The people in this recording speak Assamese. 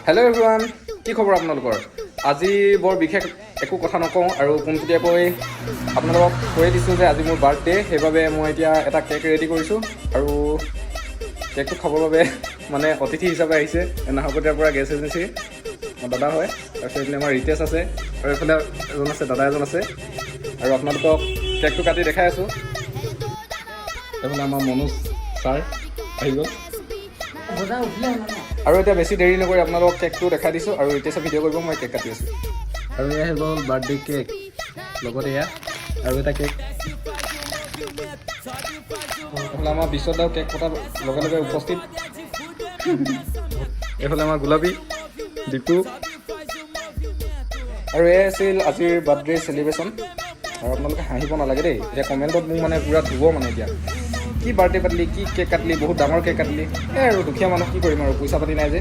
হেল্ল' এভৰিৱান, কি খবৰ আপোনালোকৰ? আজি বৰ বিশেষ একো কথা নকওঁ আৰু পোনপটীয়াকৈ আপোনালোকক কৈ দিছোঁ যে আজি মোৰ বাৰ্থডে, সেইবাবে মই এতিয়া এটা কেক ৰেডি কৰিছোঁ আৰু কেকটো খাবৰ বাবে মানে অতিথি হিচাপে আহিছে নাহৰকটীয়াৰ পৰা গেছ এজেঞ্চি দাদা হয়। তাৰপিছত এইফালে আমাৰ ৰিতেশ আছে আৰু এইফালে এজন আছে, দাদা এজন আছে আৰু আপোনালোকক কেকটো কাটি দেখাই আছোঁ। এইফালে আমাৰ মনোজ ছাৰ আহি গ'ল আৰু এতিয়া বেছি দেৰি নকৰি আপোনালোকক কেকটো দেখাই দিছোঁ আৰু ৰিতেশে ভিডিঅ' কৰিব, মই কেক কাটি আছোঁ। আৰু এয়া হৈ গ'ল বাৰ্থডে কেক, লগত এয়া আৰু এটা কেক। এইফালে আমাৰ বিশ্বদাও কেক কটাৰ লগে লগে উপস্থিত। এইফালে আমাৰ গোলাপী, দীপু আৰু এয়াই আছিল আজিৰ বাৰ্থডে চেলিব্ৰেশ্যন। আৰু আপোনালোকে হাঁহিব নালাগে দেই, এতিয়া কমেণ্টত মোক মানে পূৰা ধুব মানে এতিয়া কি বাৰ্থডে পাতিলি, কি কেক কাটিলি, বহুত ডাঙৰ কেক কাটিলি। এই আৰু দুখীয়া মানুহ কি কৰিম আৰু, পইচা পাতি নাই যে।